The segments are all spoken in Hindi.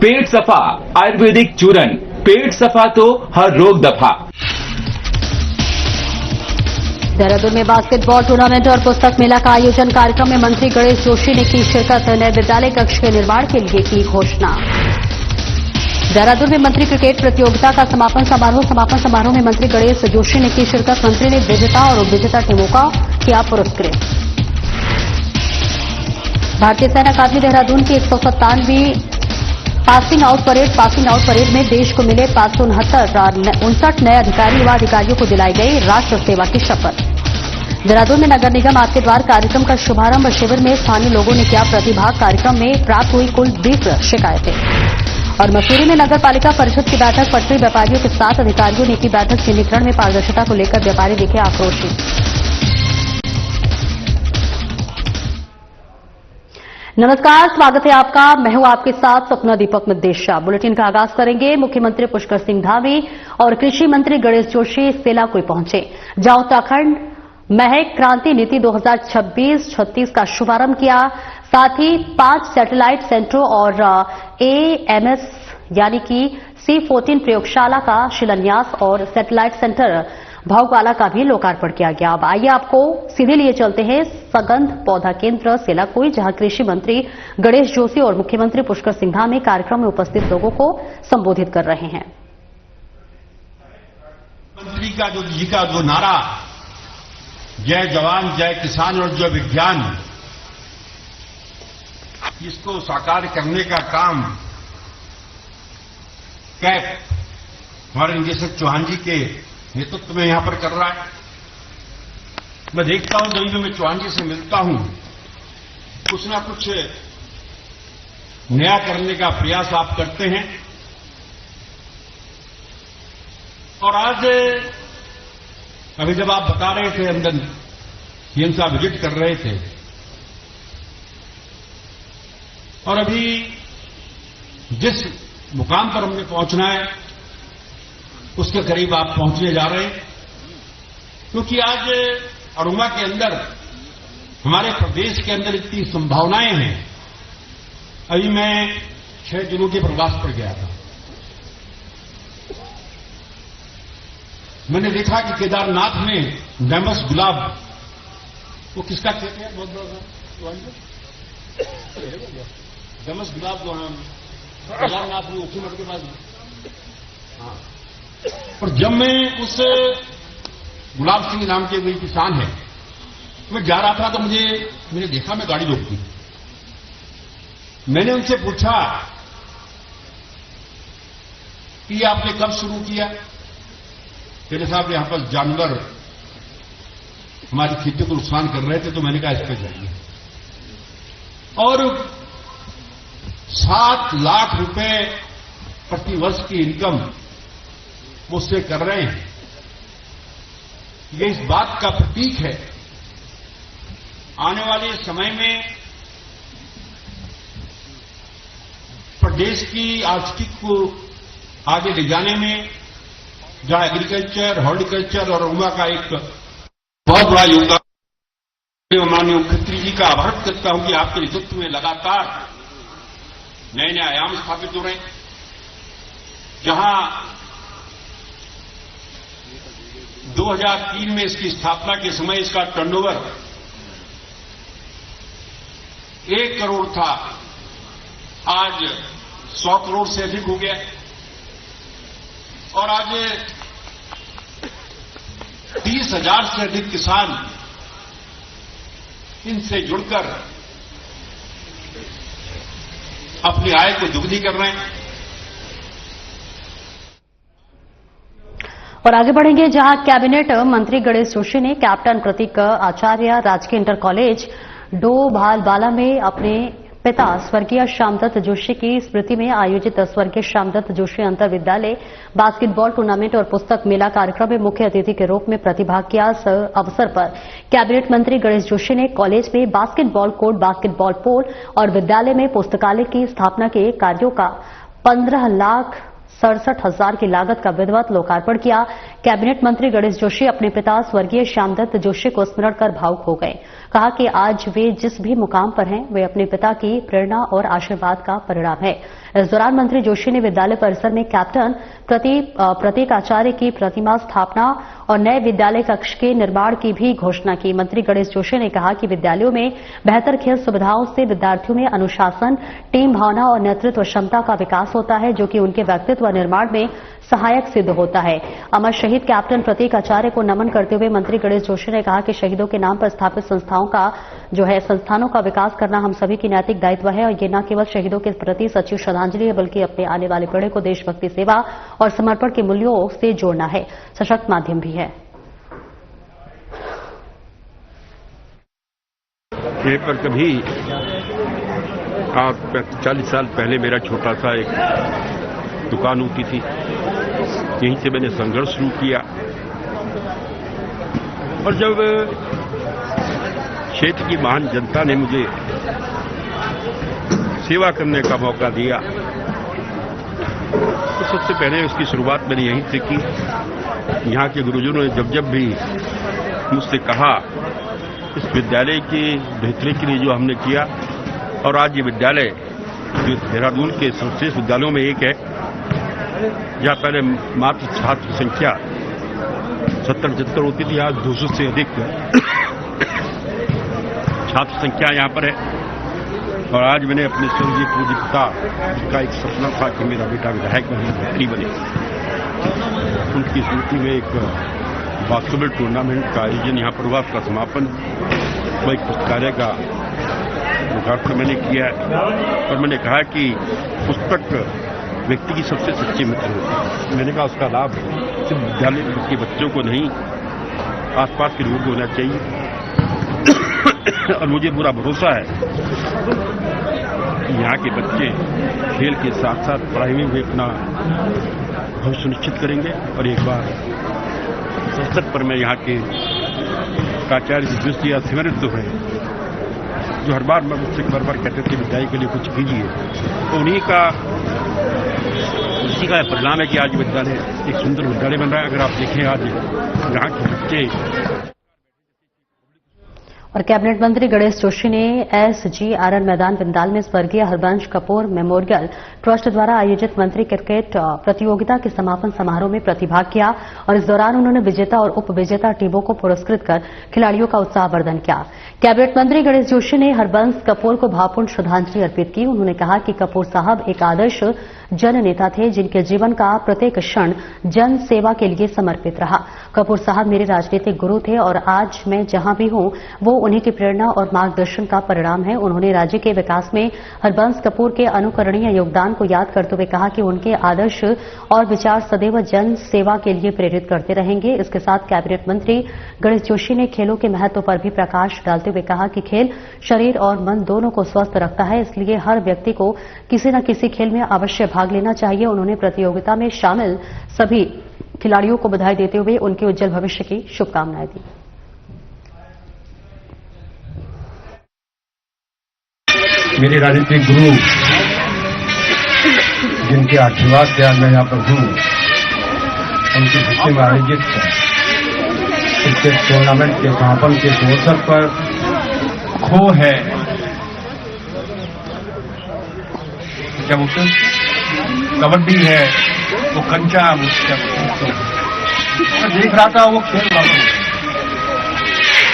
पेट सफा आयुर्वेदिक चूरन, पेट सफा तो हर रोग दफा। देहरादून में बास्केटबॉल टूर्नामेंट और पुस्तक मेला का आयोजन, कार्यक्रम में मंत्री गणेश जोशी ने की शिरकत, नए विद्यालय कक्ष के निर्माण के लिए की घोषणा। देहरादून में मंत्री क्रिकेट प्रतियोगिता का समापन समारोह में मंत्री गणेश जोशी ने की शिरकत, मंत्री ने विजेता और उपविजेता टीमों का किया पुरस्कृत। भारतीय सैन्य अकादमी देहरादून की 197वीं पासिंग आउट परेड में देश को मिले 569 नए अधिकारी युवा अधिकारियों को दिलाई गई राष्ट्र सेवा की शपथ। देहरादून में नगर निगम आपके द्वार कार्यक्रम का शुभारंभ, शिविर में स्थानीय लोगों ने किया प्रतिभाग, कार्यक्रम में प्राप्त हुई कुल 20 शिकायतें। और मसूरी में नगर पालिका परिषद की बैठक, पटरी व्यापारियों के साथ अधिकारियों ने की बैठक, चिन्हीकरण में पारदर्शिता को लेकर व्यापारी दिखे आक्रोशित। नमस्कार, स्वागत है आपका। मैं हूं आपके साथ सपना दीपक मदेशा। बुलेटिन का आगाज करेंगे। मुख्यमंत्री पुष्कर सिंह धामी और कृषि मंत्री गणेश जोशी सेलाकुई पहुंचे, जहां उत्तराखंड महक क्रांति नीति 2026-36 का शुभारंभ किया। साथ ही 5 सैटेलाइट सेंटरों और AMS यानी कि C14 प्रयोगशाला का शिलान्यास और सैटेलाइट सेंटर भाऊवाला का भी लोकार्पण किया गया। अब आइए आपको सीधे लिए चलते हैं सगंध पौधा केंद्र सेलाकुई, जहां कृषि मंत्री गणेश जोशी और मुख्यमंत्री पुष्कर सिंह धामी कार्यक्रम में उपस्थित लोगों को संबोधित कर रहे हैं। मंत्री का जो नारा जय जवान जय किसान और जय विज्ञान, इसको साकार करने का काम कैप हमारे निदेशक चौहान जी के नेतृत्व में यहां पर कर रहा है। मैं देखता हूं जब भी मैं चौहान जी से मिलता हूं, कुछ ना कुछ नया करने का प्रयास आप करते हैं। और आज अभी जब आप बता रहे थे, अंदर सीएम साहब विजिट कर रहे थे, और अभी जिस मुकाम पर हमने पहुंचना है उसके करीब आप पहुंचने जा रहे हैं, क्योंकि आज अरुणा के अंदर, हमारे प्रदेश के अंदर इतनी संभावनाएं हैं। अभी मैं 6 दिनों के प्रवास पर गया था। मैंने देखा कि केदारनाथ में डैमस गुलाब, वो किसका खेत है? बहुत बड़ा डैमस गुलाब जो है केदारनाथ में उखीमठ के पास। हाँ, और जब मैं उस गुलाब सिंह नाम के कोई किसान है, मैं जा रहा था तो मैंने देखा, मैं गाड़ी रोक दी। मैंने उनसे पूछा कि आपने कब शुरू किया? तेरे साहब यहां पर जानवर हमारी खेती को नुकसान कर रहे थे, तो मैंने कहा इस पर जाइए। और 7 लाख रुपए प्रति वर्ष की इनकम मुझसे कर रहे हैं। ये इस बात का प्रतीक है, आने वाले समय में प्रदेश की आर्थिकी को आगे ले जाने में, जहां एग्रीकल्चर, हॉर्टिकल्चर और उमा का एक बहुत बड़ा योगदान। माननीय मुख्यमंत्री जी का आभार करता हूं कि आपके नेतृत्व में लगातार नए नए आयाम स्थापित हो रहे हैं। जहां 2003 में इसकी स्थापना के समय इसका टर्नओवर 1 करोड़ था, आज 100 करोड़ से अधिक हो गया। और आज 30,000 से अधिक किसान इनसे जुड़कर अपनी आय को दुगनी कर रहे हैं। और आगे बढ़ेंगे, जहां कैबिनेट मंत्री गणेश जोशी ने कैप्टन प्रतीक आचार्य राजकीय इंटर कॉलेज डोभालवाला में अपने पिता स्वर्गीय श्यामदत्त जोशी की स्मृति में आयोजित स्वर्गीय श्यामदत्त जोशी अंतर विद्यालय बास्केटबॉल टूर्नामेंट और पुस्तक मेला कार्यक्रम में मुख्य अतिथि के रूप में प्रतिभाग किया। इस अवसर पर कैबिनेट मंत्री गणेश जोशी ने कॉलेज में बास्केटबॉल कोर्ट, बास्केटबॉल पोल और विद्यालय में पुस्तकालय की स्थापना के कार्यों का 15 लाख 67,000 की लागत का विधिवत लोकार्पण किया। कैबिनेट मंत्री गणेश जोशी अपने पिता स्वर्गीय श्यामदत्त जोशी को स्मरण कर भावुक हो गए। कहा कि आज वे जिस भी मुकाम पर हैं, वे अपने पिता की प्रेरणा और आशीर्वाद का परिणाम है। इस दौरान मंत्री जोशी ने विद्यालय परिसर में कैप्टन प्रतीक आचार्य की प्रतिमा स्थापना और नए विद्यालय कक्ष के निर्माण की भी घोषणा की। मंत्री गणेश जोशी ने कहा कि विद्यालयों में बेहतर खेल सुविधाओं से विद्यार्थियों में अनुशासन, टीम भावना और नेतृत्व क्षमता का विकास होता है, जो कि उनके व्यक्तित्व निर्माण में सहायक सिद्ध होता है। अमर शहीद कैप्टन प्रतीक आचार्य को नमन करते हुए मंत्री गणेश जोशी ने कहा कि शहीदों के नाम पर स्थापित संस्थानों का विकास करना हम सभी की नैतिक दायित्व है और ये न केवल शहीदों के प्रति सच्ची श्रद्धांजलि है, बल्कि अपने आने वाली पीढ़ी को देशभक्ति, सेवा और समर्पण के मूल्यों से जोड़ना है, सशक्त माध्यम भी है। पर कभी आज 40 साल पहले मेरा छोटा सा एक दुकान होती थी, यहीं से मैंने संघर्ष शुरू किया और जब क्षेत्र की महान जनता ने मुझे सेवा करने का मौका दिया तो सबसे पहले उसकी शुरुआत मैंने यहीं से की। यहाँ के गुरुजनों ने जब भी मुझसे कहा इस विद्यालय की बेहतरी के लिए जो हमने किया, और आज ये विद्यालय जो देहरादून के सर्वश्रेष्ठ विद्यालयों में एक है, जहाँ पहले मात्र छात्र संख्या 70-75 होती थी, आज 200 से अधिक छात्र संख्या यहाँ पर है। और आज मैंने अपने स्वर्गीय पूज्य पिता का एक सपना था कि मेरा बेटा विधायक बने, मंत्री बने, उनकी स्मृति में एक बास्केटबॉल टूर्नामेंट का आयोजन यहाँ पर हुआ, उसका समापन, वह एक पुस्तकालय का उद्घाटन मैंने किया और मैंने कहा कि पुस्तक व्यक्ति की सबसे सच्ची मित्र होती है। मैंने कहा उसका लाभ सिर्फ विद्यालय के बच्चों को नहीं, आसपास के लोगों को होना चाहिए। और मुझे पूरा भरोसा है कि यहाँ के बच्चे खेल के साथ साथ पढ़ाई में भी अपना भविष्य सुनिश्चित करेंगे। और एक बार संसद पर मैं यहाँ के प्राचार्य जी जोशी या स्मृत है, जो हर बार मुझसे बार कहते थे विद्यालय के लिए कुछ कीजिए, तो उन्हीं का परिणाम है कि आज विद्यालय एक सुंदर विद्यालय बन रहा है। अगर आप देखें आज यहाँ के बच्चे। और कैबिनेट मंत्री गणेश जोशी ने SGRN मैदान बिंदाल में स्वर्गीय हरबंश कपूर मेमोरियल ट्रस्ट द्वारा आयोजित मंत्री क्रिकेट प्रतियोगिता के समापन समारोह में प्रतिभाग किया और इस दौरान उन्होंने विजेता और उप विजेता टीमों को पुरस्कृत कर खिलाड़ियों का उत्साहवर्धन किया। कैबिनेट मंत्री गणेश जोशी ने हरबंश कपूर को भावपूर्ण श्रद्धांजलि अर्पित की। उन्होंने कहा कि कपूर साहब एक आदर्श जन नेता थे, जिनके जीवन का प्रत्येक क्षण जन सेवा के लिए समर्पित रहा। कपूर साहब मेरे राजनीतिक गुरु थे और आज मैं जहां भी हूं वो उन्हीं की प्रेरणा और मार्गदर्शन का परिणाम है। उन्होंने राज्य के विकास में हरबंश कपूर के अनुकरणीय योगदान को याद करते हुए कहा कि उनके आदर्श और विचार सदैव जन सेवा के लिए प्रेरित करते रहेंगे। इसके साथ कैबिनेट मंत्री गणेश जोशी ने खेलों के महत्व पर भी प्रकाश डालते हुए कहा कि खेल शरीर और मन दोनों को स्वस्थ रखता है, इसलिए हर व्यक्ति को किसी न किसी खेल में अवश्य भाग लेना चाहिए। उन्होंने प्रतियोगिता में शामिल सभी खिलाड़ियों को बधाई देते हुए उनके उज्जवल भविष्य की शुभकामनाएं दी। मेरे राजनीतिक गुरु जिनके आशीर्वाद से आज मैं यहाँ पर हूँ, उनकी खुशी में आयोजित क्रिकेट टूर्नामेंट के समापन के अवसर पर खो है, क्या बोलते कबड्डी है, वो कंचा, मैं देख रहा था वो खेल वाला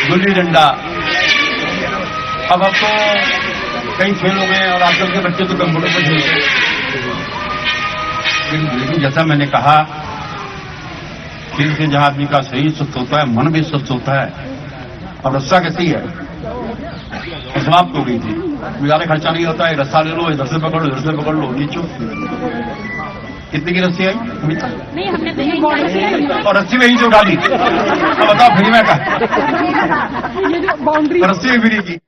गुल्ली डंडा। अब तो कई खेल हो गए और आजकल के बच्चे तो कंप्यूटर पर खेलते हैं, लेकिन जैसा मैंने कहा खेल से जहां आदमी का शरीर स्वस्थ होता है, मन भी स्वस्थ होता है। और रस्सा कैसी है, समाप्त हो गई थी, ज्यादा खर्चा नहीं होता है, रस्सा ले लो, इधर से पकड़ लो, इधर से पकड़ लो, नीचो। कितने की रस्सी आई? नहीं, हमने और रस्सी में ही जो डाली। अब बताओ फ्री में का रस्सी में फ्री की।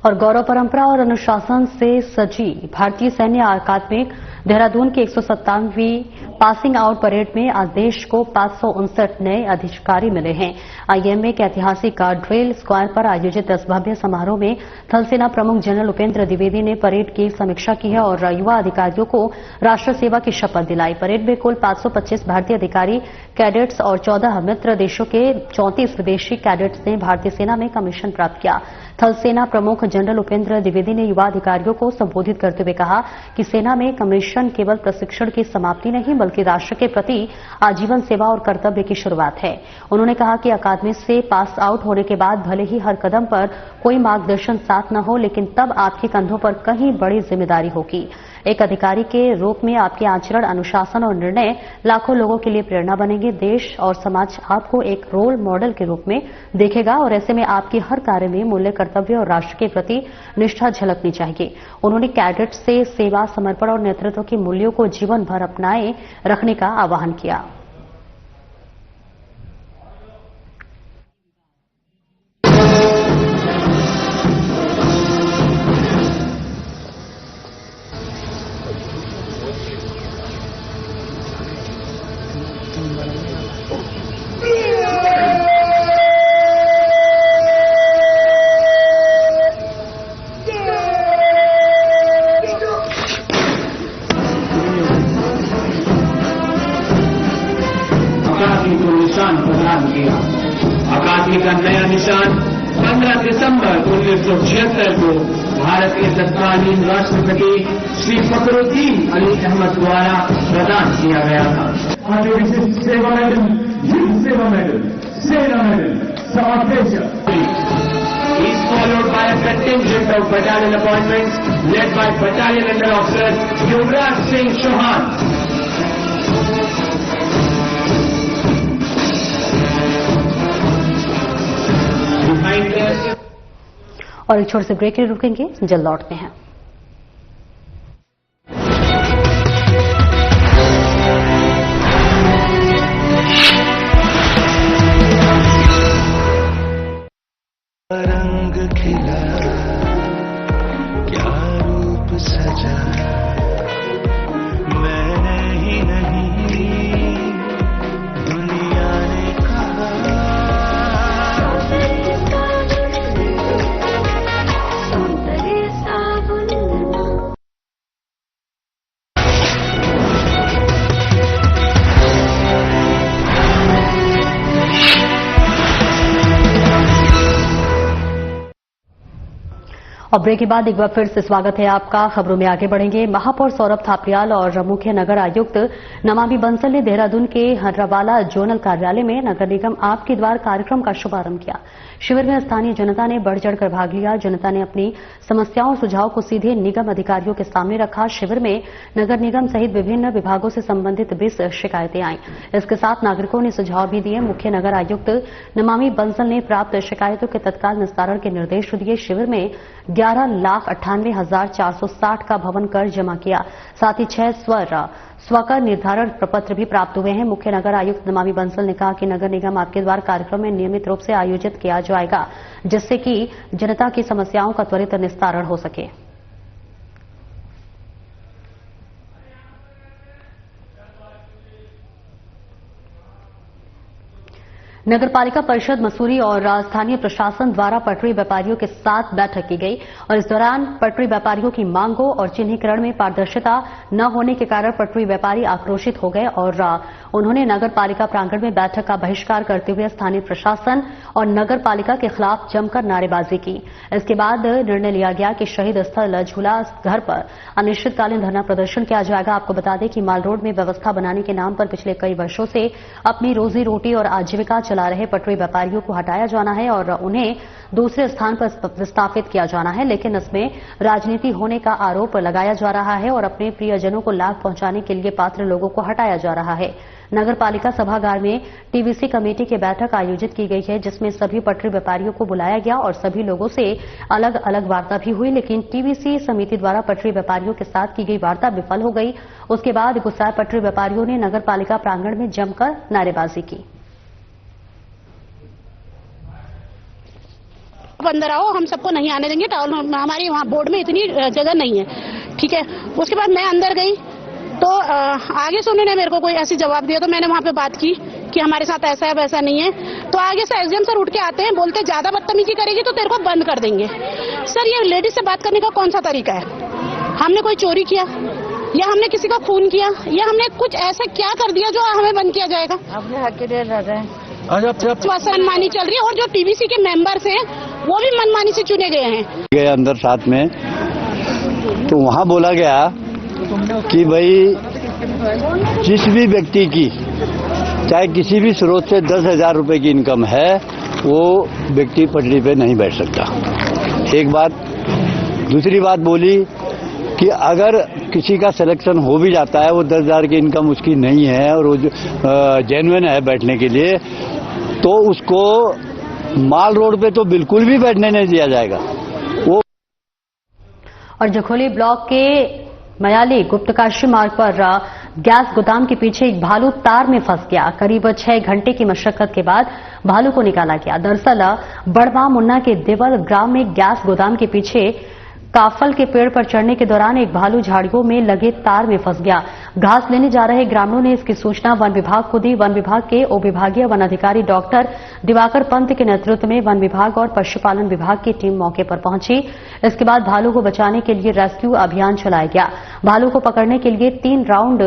और गौरव परंपरा और अनुशासन से सजी भारतीय सैन्य अकादमिक देहरादून की 157वीं पासिंग आउट परेड में आज देश को 559 नए अधिकारी मिले हैं। आईएमए के ऐतिहासिक ड्रिल स्क्वायर पर आयोजित इस भव्य समारोह में थल सेना प्रमुख जनरल उपेंद्र द्विवेदी ने परेड की समीक्षा की है और युवा अधिकारियों को राष्ट्र सेवा की शपथ दिलाई। परेड में कुल 525 भारतीय अधिकारी, कैडेट्स और 14 मित्र देशों के 34 विदेशी कैडेट्स ने भारतीय सेना में कमीशन प्राप्त किया। थल सेना प्रमुख जनरल उपेंद्र द्विवेदी ने युवा अधिकारियों को संबोधित करते हुए कहा कि सेना में कमीशन केवल प्रशिक्षण की समाप्ति नहीं बल्कि राष्ट्र के प्रति आजीवन सेवा और कर्तव्य की शुरुआत है। उन्होंने कहा कि अकादमी से पास आउट होने के बाद भले ही हर कदम पर कोई मार्गदर्शन साथ न हो, लेकिन तब आपके कंधों पर कहीं बड़ी जिम्मेदारी होगी। एक अधिकारी के रूप में आपके आचरण, अनुशासन और निर्णय लाखों लोगों के लिए प्रेरणा बनेंगे। देश और समाज आपको एक रोल मॉडल के रूप में देखेगा और ऐसे में आपके हर कार्य में मूल्य, कर्तव्य और राष्ट्र के प्रति निष्ठा झलकनी चाहिए। उन्होंने कैडेट से सेवा, समर्पण और नेतृत्व के मूल्यों को जीवन भर अपनाए रखने का आह्वान किया। अकादमी को निशान प्रदान किया। अकादमी का नया निशान 15 दिसंबर 1976 को भारत के तत्कालीन राष्ट्रपति श्री फखरुद्दीन अली अहमद द्वारा प्रदान किया गया था। सेवा मेडल, युद्ध सेवा मेडल, सेना medal, is followed by a contingent of battalion appointments led by Battalion Under Officer Yuvraj Singh Chauhan. और एक छोटे से ब्रेक के लिए रुकेंगे, जल्द लौटते हैं। रंग खिला, क्या रूप सजा, मैंने ही नहीं दुनिया ने कहा। और ब्रेक के बाद एक बार फिर से स्वागत है आपका। खबरों में आगे बढ़ेंगे। महापौर सौरभ थापरियाल और मुख्य नगर आयुक्त नमामि बंसल ने देहरादून के हर्रावाला जोनल कार्यालय में नगर निगम आपके द्वार कार्यक्रम का शुभारंभ किया। शिविर में स्थानीय जनता ने बढ़ चढ़कर भाग लिया। जनता ने अपनी समस्याओं और सुझाव को सीधे निगम अधिकारियों के सामने रखा। शिविर में नगर निगम सहित विभिन्न विभागों से संबंधित 20 शिकायतें आईं। इसके साथ नागरिकों ने सुझाव भी दिए। मुख्य नगर आयुक्त नमामि बंसल ने प्राप्त शिकायतों के तत्काल निस्तारण के निर्देश दिए। शिविर में 11,98,460 का भवन कर जमा किया। साथ ही 6 स्वकर निर्धारण प्रपत्र भी प्राप्त हुए हैं। मुख्य नगर आयुक्त नमामि बंसल ने कहा कि नगर निगम आपके द्वार कार्यक्रम में नियमित रूप से आयोजित किया जाएगा, जिससे कि जनता की समस्याओं का त्वरित निस्तारण हो सके। नगरपालिका परिषद मसूरी और स्थानीय प्रशासन द्वारा पटरी व्यापारियों के साथ बैठक की गई और इस दौरान पटरी व्यापारियों की मांगों और चिन्हीकरण में पारदर्शिता न होने के कारण पटरी व्यापारी आक्रोशित हो गए और उन्होंने नगरपालिका प्रांगण में बैठक का बहिष्कार करते हुए स्थानीय प्रशासन और नगरपालिका के खिलाफ जमकर नारेबाजी की। इसके बाद निर्णय लिया गया कि शहीद स्थल झूला घर पर अनिश्चितकालीन धरना प्रदर्शन किया जाएगा। आपको बता दें कि माल रोड में व्यवस्था बनाने के नाम पर पिछले कई वर्षों से अपनी रोजी रोटी और आजीविका चला रहे पटरी व्यापारियों को हटाया जाना है और उन्हें दूसरे स्थान पर विस्थापित किया जाना है, लेकिन इसमें राजनीति होने का आरोप लगाया जा रहा है और अपने प्रियजनों को लाभ पहुंचाने के लिए पात्र लोगों को हटाया जा रहा है। नगरपालिका सभागार में टीबीसी कमेटी की बैठक आयोजित की गई है, जिसमें सभी पटरी व्यापारियों को बुलाया गया और सभी लोगों से अलग अलग वार्ता भी हुई, लेकिन टीबीसी समिति द्वारा पटरी व्यापारियों के साथ की गई वार्ता विफल हो गई। उसके बाद गुस्साए पटरी व्यापारियों ने नगरपालिका प्रांगण में जमकर नारेबाजी की। अंदर आओ, हम सबको नहीं आने देंगे। टाउन हमारी वहाँ बोर्ड में इतनी जगह नहीं है, ठीक है। उसके बाद मैं अंदर गई, तो आगे से उन्होंने मेरे को कोई ऐसी जवाब दिया, तो मैंने वहाँ पे बात की कि हमारे साथ ऐसा है वैसा नहीं है। तो आगे से एसडीएम सर उठ के आते हैं, बोलते ज्यादा बदतमीजी करेगी तो तेरे को बंद कर देंगे। सर ये लेडीज से बात करने का कौन सा तरीका है? हमने कोई चोरी किया या हमने किसी का खून किया या हमने कुछ ऐसा क्या कर दिया जो हमें बंद किया जाएगा? अपने हक के लिए लड़ रहे हैं। मनमानी चल रही है और जो टीबीसी के मेंबर्स हैं वो भी मनमानी से चुने गए हैं। गए अंदर साथ में, तो वहाँ बोला गया कि भाई जिस भी व्यक्ति की चाहे किसी भी स्रोत से 10,000 रुपए की इनकम है वो व्यक्ति पटरी पे नहीं बैठ सकता। एक बात। दूसरी बात बोली कि अगर किसी का सिलेक्शन हो भी जाता है, वो 10,000 की इनकम उसकी नहीं है और वो जेन्युइन है बैठने के लिए, तो उसको माल रोड पे तो बिल्कुल भी बैठने नहीं दिया जाएगा। वो और जखोली ब्लॉक के मयाली गुप्तकाशी मार्ग पर गैस गोदाम के पीछे एक भालू तार में फंस गया। करीब 6 घंटे की मशक्कत के बाद भालू को निकाला गया। दरअसल बड़वा मुन्ना के देवल ग्राम में गैस गोदाम के पीछे काफल के पेड़ पर चढ़ने के दौरान एक भालू झाड़ियों में लगे तार में फंस गया। घास लेने जा रहे ग्रामीणों ने इसकी सूचना वन विभाग को दी। वन विभाग के उपविभागीय वन अधिकारी डॉक्टर दिवाकर पंत के नेतृत्व में वन विभाग और पशुपालन विभाग की टीम मौके पर पहुंची। इसके बाद भालू को बचाने के लिए रेस्क्यू अभियान चलाया गया। भालू को पकड़ने के लिए 3 राउंड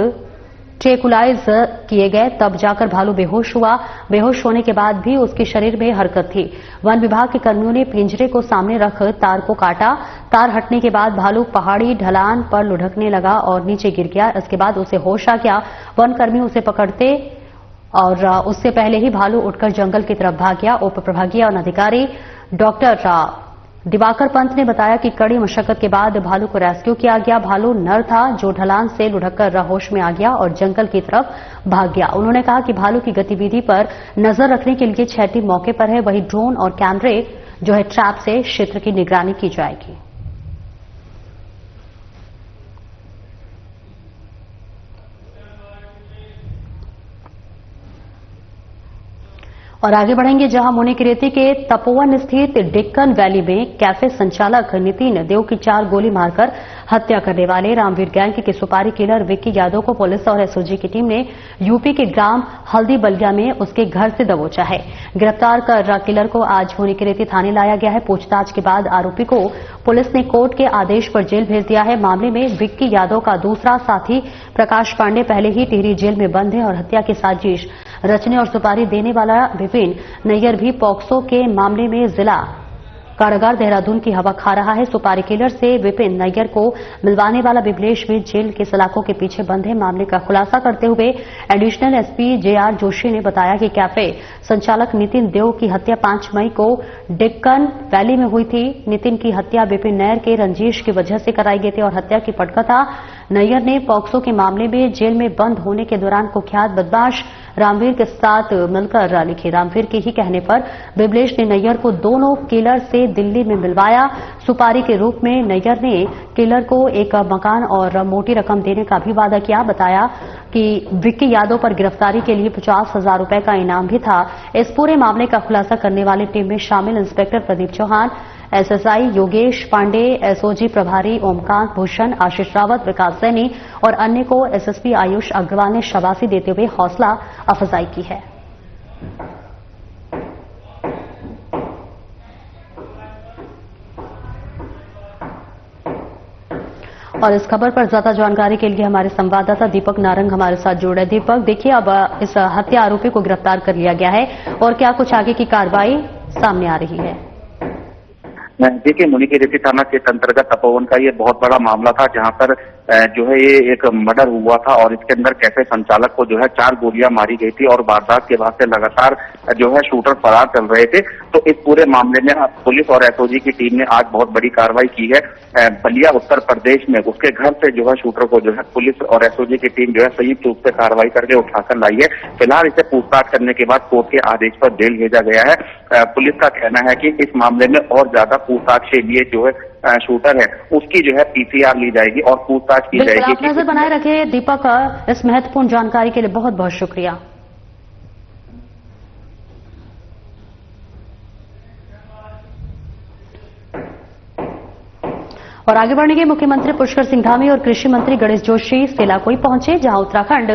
ट्रेकुलाइज किए गए, तब जाकर भालू बेहोश हुआ। बेहोश होने के बाद भी उसके शरीर में हरकत थी। वन विभाग के कर्मियों ने पिंजरे को सामने रख तार को काटा। तार हटने के बाद भालू पहाड़ी ढलान पर लुढ़कने लगा और नीचे गिर गया। इसके बाद उसे होश आ गया। वन कर्मी उसे पकड़ते और उससे पहले ही भालू उठकर जंगल की तरफ भाग गया। उप प्रभागीय वन अधिकारी डॉक्टर दिवाकर पंत ने बताया कि कड़ी मशक्कत के बाद भालू को रेस्क्यू किया गया। भालू नर था जो ढलान से लुढ़ककर होश में आ गया और जंगल की तरफ भाग गया। उन्होंने कहा कि भालू की गतिविधि पर नजर रखने के लिए 6 टीम मौके पर है। वहीं ड्रोन और कैमरे जो है ट्रैप से क्षेत्र की निगरानी की जाएगी। और आगे बढ़ेंगे जहां मुनिकिरेती के तपोवन स्थित डेक्कन वैली में कैफे संचालक नितिन देव की 4 गोली मारकर हत्या करने वाले रामवीर गैंग के सुपारी किलर विक्की यादव को पुलिस और एसओजी की टीम ने यूपी के ग्राम हल्दी बलिया में उसके घर से दबोचा है। गिरफ्तार कर किलर को आज मुनिकिरेती थाने लाया गया है। पूछताछ के बाद आरोपी को पुलिस ने कोर्ट के आदेश पर जेल भेज दिया है। मामले में विक्की यादव का दूसरा साथी प्रकाश पांडे पहले ही टिहरी जेल में बंद है और हत्या की साजिश रचने और सुपारी देने वाला विपिन नैयर भी पॉक्सो के मामले में जिला कारागार देहरादून की हवा खा रहा है। सुपारी किलर से विपिन नैयर को मिलवाने वाला बिबलेश भी जेल के सलाखों के पीछे बंद है। मामले का खुलासा करते हुए एडिशनल एसपी जेआर जोशी ने बताया कि कैफे संचालक नितिन देव की हत्या 5 मई को डेक्कन वैली में हुई थी। नितिन की हत्या विपिन नैयर के रंजिश की वजह से कराई गई थी और हत्या की पटकथा नैयर ने पॉक्सो के मामले में जेल में बंद होने के दौरान कुख्यात बदमाश रामवीर के साथ मिलकर लिखी। रामवीर के ही कहने पर बिबलेश ने नैयर को दोनों किलर से दिल्ली में मिलवाया। सुपारी के रूप में नैयर ने किलर को एक मकान और मोटी रकम देने का भी वादा किया। बताया कि विक्की यादव पर गिरफ्तारी के लिए 50,000 रुपए का इनाम भी था। इस पूरे मामले का खुलासा करने वाली टीम में शामिल inspector Pradeep Chauhan, SSI Yogesh Pandey, SOG प्रभारी ओमकांत भूषण, आशीष रावत, विकास सैनी और अन्य को एसएसपी आयुष अग्रवाल ने शाबाशी देते हुए हौसला अफजाई की है। और इस खबर पर ज्यादा जानकारी के लिए हमारे संवाददाता दीपक नारंग हमारे साथ जुड़ रहे। दीपक, देखिए अब इस हत्या आरोपी को गिरफ्तार कर लिया गया है और क्या कुछ आगे की कार्रवाई सामने आ रही है? देखिए, मुनिकिरेती थाना क्षेत्र अंतर्गत तपोवन का ये बहुत बड़ा मामला था जहां पर जो है ये एक मर्डर हुआ था और इसके अंदर कैफे संचालक को जो है 4 गोलियां मारी गई थी और वारदात के बाद से लगातार जो है शूटर फरार चल रहे थे। तो इस पूरे मामले में पुलिस और एसओजी की टीम ने आज बहुत बड़ी कार्रवाई की है। बलिया उत्तर प्रदेश में उसके घर से जो है शूटर को जो है पुलिस और एसओजी की टीम जो है संयुक्त रूप से कार्रवाई करके उठाकर लाई है। फिलहाल इसे पूछताछ करने के बाद कोर्ट के आदेश पर जेल भेजा गया है। पुलिस का कहना है कि इस मामले में और ज्यादा पूछताछ के लिए जो है शूटर है उसकी जो है पीसीआर ली जाएगी और पूछताछ की जाएगी। आप नजर बनाए रखे दीपक, इस महत्वपूर्ण जानकारी के लिए बहुत बहुत शुक्रिया। और आगे बढ़ेंगे। मुख्यमंत्री पुष्कर सिंह धामी और कृषि मंत्री गणेश जोशी सेलाकुई पहुंचे, जहां उत्तराखंड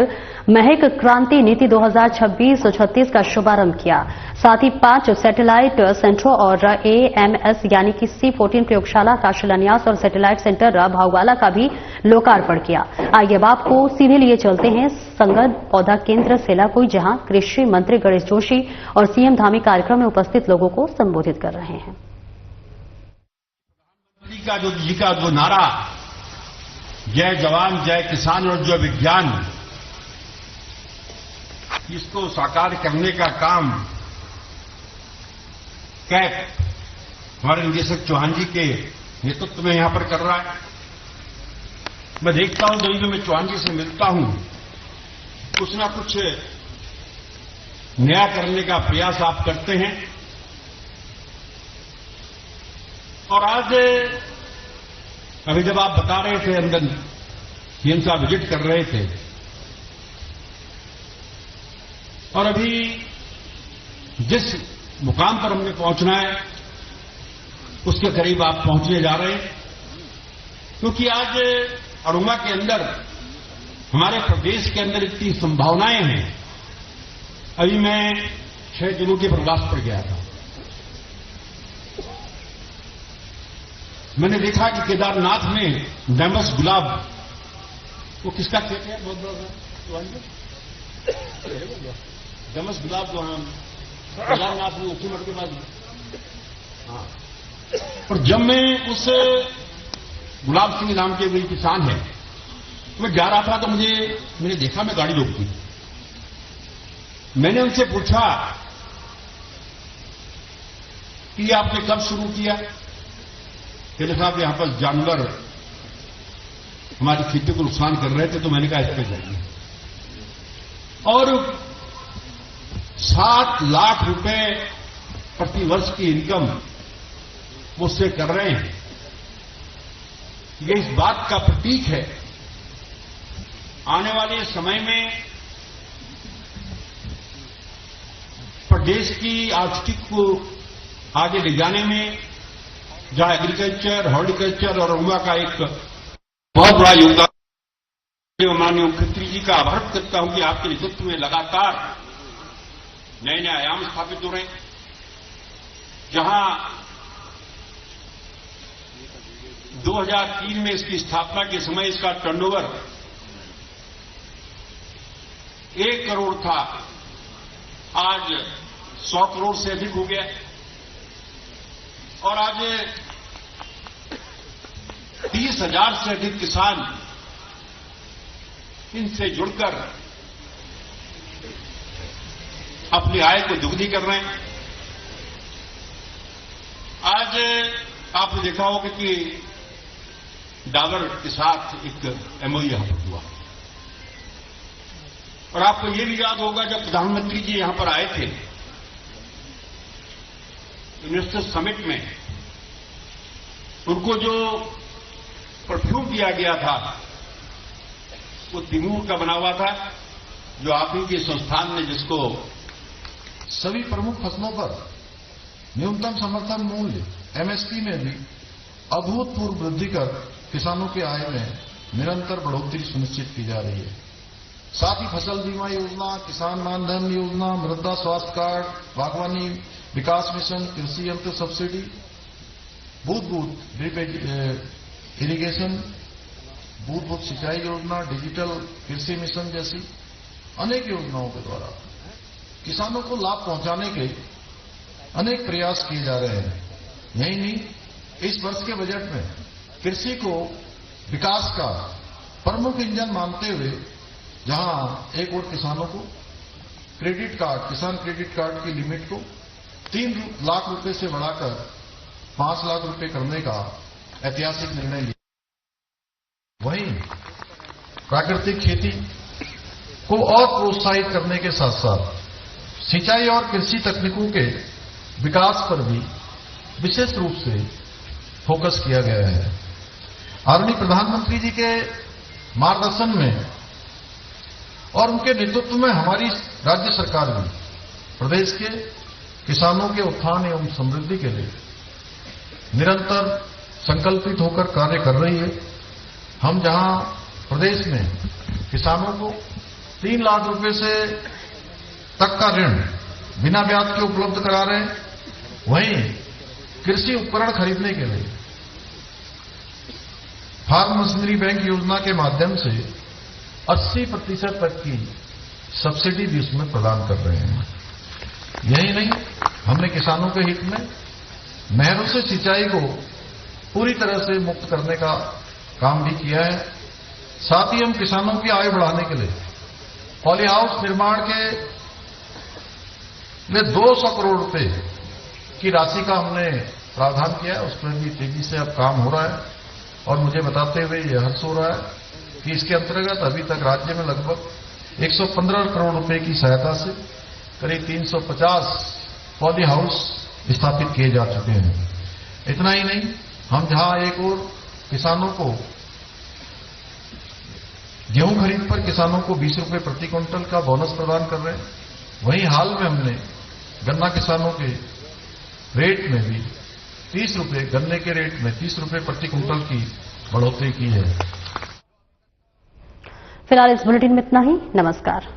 महक क्रांति नीति 2026-36 का शुभारंभ किया। साथ ही 5 सैटेलाइट सेंटरों और AMS यानी कि C14 प्रयोगशाला का शिलान्यास और सैटेलाइट सेंटर भाऊवाला का भी लोकार्पण किया। आइए अब आपको सीधे लिए चलते हैं संगद पौधा केंद्र सेलाकुई, जहां कृषि मंत्री गणेश जोशी और CM धामी कार्यक्रम में उपस्थित लोगों को संबोधित कर रहे हैं। का जो नारा जय जवान जय किसान और जय विज्ञान, इसको साकार करने का काम कैप हमारे निदेशक चौहान जी के नेतृत्व में यहां पर कर रहा है। मैं देखता हूं जब भी मैं चौहान जी से मिलता हूं, कुछ ना कुछ नया करने का प्रयास आप करते हैं। और आज अभी जब आप बता रहे थे, अंदर सीएम साहब विजिट कर रहे थे, और अभी जिस मुकाम पर हमने पहुंचना है उसके करीब आप पहुंचने जा रहे हैं, क्योंकि आज अरुमा के अंदर, हमारे प्रदेश के अंदर इतनी संभावनाएं हैं। अभी मैं 6 दिनों के प्रवास पर गया था। मैंने देखा कि केदारनाथ में डैमस गुलाब, वो किसका खेत है? बहुत बड़ा डैमस गुलाब जो हम केदारनाथ में उसी के बाद। हाँ, और जब मैं उस गुलाब सिंह नाम के कोई किसान है, मैं जा रहा था तो मैंने देखा, मैं गाड़ी रोक दी। मैंने उनसे पूछा कि आपने कब शुरू किया? कहते साहब यहां पर जानवर हमारी खेती को नुकसान कर रहे थे, तो मैंने कहा इस पे जाइए। और 7 लाख रुपए प्रति वर्ष की इनकम मुझसे कर रहे हैं। ये इस बात का प्रतीक है, आने वाले समय में प्रदेश की आर्थिक को आगे ले जाने में, जहां एग्रीकल्चर, हॉर्टिकल्चर और उमा का एक बहुत बड़ा योगदान। माननीय मुख्यमंत्री जी का आभार करता हूं कि आपके नेतृत्व में लगातार नए नए आयाम स्थापित हो रहे हैं। जहां 2003 में इसकी स्थापना के समय इसका टर्नओवर 1 करोड़ था, आज 100 करोड़ से अधिक हो गया। और आज 30,000 से अधिक किसान इनसे जुड़कर अपनी आय को दुगनी कर रहे हैं। आज आपने देखा होगा कि डाबर के साथ एक MOU यहां पर हुआ। और आपको ये भी याद होगा, जब प्रधानमंत्री जी यहां पर आए थे इन्वेस्टर समिट में, उनको जो परफ्यूम दिया गया था वो तिमूर का बना हुआ था, जो आप ही के संस्थान ने जिसको सभी प्रमुख फसलों पर न्यूनतम समर्थन मूल्य MSP में भी अभूतपूर्व वृद्धि कर किसानों के आय में निरंतर बढ़ोतरी सुनिश्चित की जा रही है। साथ ही फसल बीमा योजना, किसान मानधन योजना, मृदा स्वास्थ्य कार्ड, बागवानी विकास मिशन, कृषि यंत्र सब्सिडी, बूंद-बूंद ड्रिप इरिगेशन, बूंद-बूंद सिंचाई योजना, डिजिटल कृषि मिशन जैसी अनेक योजनाओं के द्वारा किसानों को लाभ पहुंचाने के अनेक प्रयास किए जा रहे हैं। यही नहीं, इस वर्ष के बजट में कृषि को विकास का प्रमुख इंजन मानते हुए, जहां एक और किसानों को क्रेडिट कार्ड, किसान क्रेडिट कार्ड की लिमिट को 3 लाख रुपए से बढ़ाकर 5 लाख रुपए करने का ऐतिहासिक निर्णय लिया। वहीं प्राकृतिक खेती को और प्रोत्साहित करने के साथ साथ सिंचाई और कृषि तकनीकों के विकास पर भी विशेष रूप से फोकस किया गया है। आदरणीय प्रधानमंत्री जी के मार्गदर्शन में और उनके नेतृत्व में हमारी राज्य सरकार भी प्रदेश के किसानों के उत्थान एवं समृद्धि के लिए निरंतर संकल्पित होकर कार्य कर रही है। हम जहां प्रदेश में किसानों को 3 लाख रुपए से तक का ऋण बिना ब्याज के उपलब्ध करा रहे हैं, वहीं कृषि उपकरण खरीदने के लिए फार्म मशीनरी बैंक योजना के माध्यम से 80% तक की सब्सिडी भी उसमें प्रदान कर रहे हैं। यही नहीं, हमने किसानों के हित में नहरों से सिंचाई को पूरी तरह से मुक्त करने का काम भी किया है। साथ ही हम किसानों की आय बढ़ाने के लिए पॉली हाउस निर्माण के लिए 200 करोड़ रुपए की राशि का हमने प्रावधान किया है। उसमें भी तेजी से अब काम हो रहा है और मुझे बताते हुए यह हर्ष हो रहा है कि इसके अंतर्गत अभी तक राज्य में लगभग 115 करोड़ रुपए की सहायता से करीब 350 पॉली हाउस स्थापित किए जा चुके हैं। इतना ही नहीं, हम जहां एक और किसानों को गेहूं खरीद पर किसानों को 20 रुपए प्रति क्विंटल का बोनस प्रदान कर रहे हैं, वहीं हाल में हमने गन्ना किसानों के रेट में भी 30 रुपए, गन्ने के रेट में 30 रुपए प्रति क्विंटल की बढ़ोतरी की है। फिलहाल इस बुलेटिन में इतना ही। नमस्कार।